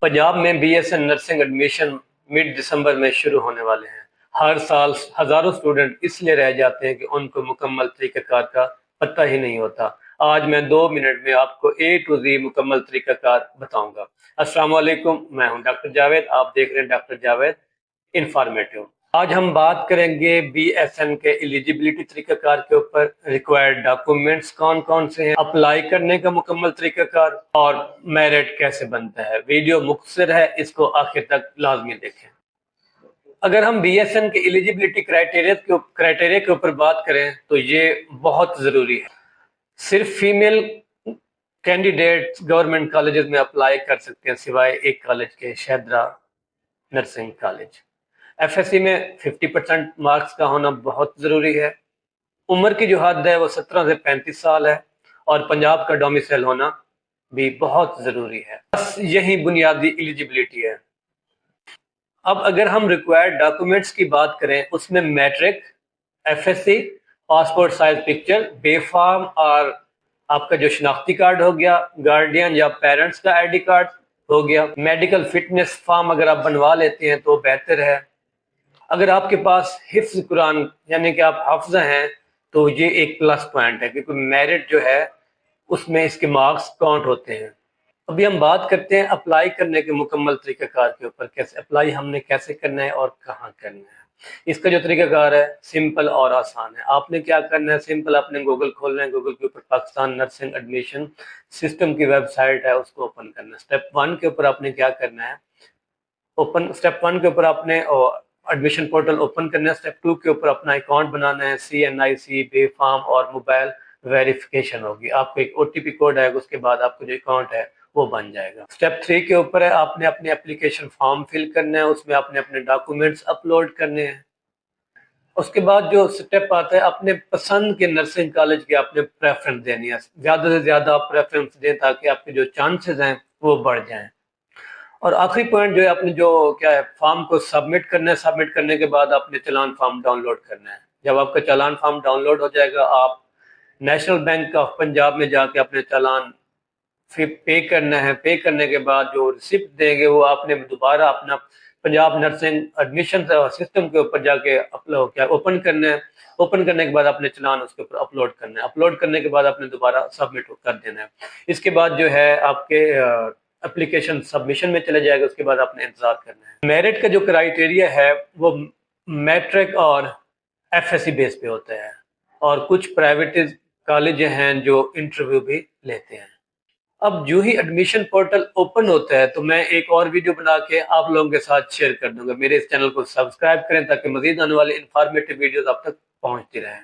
پنجاب میں B S N nursing admission mid دسمبر میں شروع ہونے والے ہیں۔ ہر سال ہزاروں اسٹوڈنٹ اس لیے رہ جاتے ہیں کہ ان کو مکمل طریقہ کار کا پتہ ہی نہیں ہوتا۔ آج میں 2 منٹ میں آپ کو A to Z مکمل طریقہ کار بتاؤں گا۔ السلام علیکم، میں ہوں ڈاکٹر جاوید، آپ دیکھ رہے ہیں ڈاکٹر جاوید انفارمیٹیو۔ آج ہم بات کریں گے بی ایس این کے ایلیجیبلٹی طریقہ کار کے اوپر، ریکوائرڈ ڈاکومنٹس کون کون سے ہیں، اپلائی کرنے کا مکمل طریقہ کار اور میرٹ کیسے بنتا ہے۔ ویڈیو مختصر ہے، اس کو آخر تک لازمی دیکھیں۔ اگر ہم بی ایس این کے ایلیجیبلٹی کرائٹیریا کے اوپر بات کریں تو یہ بہت ضروری ہے۔ صرف فیمیل کینڈیڈیٹ گورنمنٹ کالجز میں اپلائی کر سکتے ہیں سوائے ایک کالج کے، Shahdara nursing college. F S C میں 50% مارکس کا ہونا بہت ضروری ہے۔ عمر کی جو حد ہے وہ 17 سے 35 سال ہے، اور پنجاب کا ڈومیسائل ہونا بھی بہت ضروری ہے۔ بس یہی بنیادی ایلیجیبلٹی ہے۔ اب اگر ہم ریکوائرڈ ڈاکومنٹس کی بات کریں، اس میں matric, F S C, passport size picture, B form اور آپ کا جو شناختی کارڈ ہو گیا، گارڈین یا پیرنٹس کا آئی ڈی کارڈ ہو گیا، میڈیکل فٹنس فارم اگر آپ بنوا لیتے ہیں تو بہتر ہے۔ اگر آپ کے پاس حفظ قرآن یعنی کہ آپ حافظہ ہیں تو یہ ایک پلس پوائنٹ ہے، کیونکہ میرٹ جو ہے اس میں اس کے مارکس کاؤنٹ ہوتے ہیں۔ ابھی ہم بات کرتے ہیں اپلائی کرنے کے مکمل طریقہ کار کے اوپر، کیسے اپلائی ہم نے کیسے کرنا ہے اور کہاں کرنا ہے۔ اس کا جو طریقہ کار ہے سمپل اور آسان ہے۔ آپ نے کیا کرنا ہے، سمپل آپ نے گوگل کھولنا ہے، گوگل کے اوپر پاکستان نرسنگ ایڈمیشن سسٹم کی ویب سائٹ ہے، اس کو اوپن کرنا ہے۔ سٹیپ 1 کے اوپر آپ نے کیا کرنا ہے، سٹیپ 1 کے اوپر آپ نے ایڈمیشن پورٹل اوپن کرنا ہے۔ سٹیپ 2 کے اوپر اپنا اکاؤنٹ بنانا ہے، CNIC، بے فارم اور موبائل ویریفیکیشن ہوگی۔ آپ کو ایک OTP کوڈ آئے گا، اس کے بعد آپ کو جو اکاؤنٹ ہے وہ بن جائے گا۔ سٹیپ 3 کے اوپر ہے آپ نے اپنے اپلیکیشن فارم فل کرنا ہے، اس میں آپ نے اپنے ڈاکومنٹس اپلوڈ کرنے ہیں۔ اس کے بعد جو سٹیپ آتا ہے، اپنے پسند کے نرسنگ کالج کی آپ نے پریفرنس دینی ہے۔ زیادہ سے زیادہ آپ پریفرنس دیں تاکہ آپ کے جو چانسز ہیں وہ بڑھ جائیں۔ اور آخری پوائنٹ جو ہے، آپ نے جو کیا ہے فارم کو سبمٹ کرنا ہے۔ سبمٹ کرنے کے بعد آپ نے چالان فارم ڈاؤن لوڈ کرنا ہے۔ جب آپ کا چالان فارم ڈاؤن لوڈ ہو جائے گا، آپ نیشنل بینک آف پنجاب میں جا کے اپنے چالان پے کرنا ہے۔ پے کرنے کے بعد جو ریسیپٹ دیں گے وہ آپ نے دوبارہ اپنا پنجاب نرسنگ ایڈمیشن سسٹم کے اوپر جا کے اوپن کرنا ہے۔ اوپن کرنے کے بعد آپ نے چالان اس کے اوپر اپلوڈ کرنا ہے۔ اپلوڈ کرنے کے بعد آپ نے دوبارہ سبمٹ کر دینا ہے۔ اس کے بعد جو ہے آپ کے اپلیکیشن سبمیشن میں چلے جائے گا، اس کے بعد آپ نے انتظار کرنا ہے۔ میرٹ کا جو کرائیٹیریا ہے وہ میٹرک اور ایف ایس سی بیس پہ ہوتا ہے، اور کچھ پرائیویٹ کالج ہیں جو انٹرویو بھی لیتے ہیں۔ اب جو ہی ایڈمیشن پورٹل اوپن ہوتا ہے تو میں ایک اور ویڈیو بنا کے آپ لوگوں کے ساتھ شیئر کر دوں گا۔ میرے اس چینل کو سبسکرائب کریں تاکہ مزید آنے والے انفارمیٹیو ویڈیوز آپ تک پہنچتی رہیں۔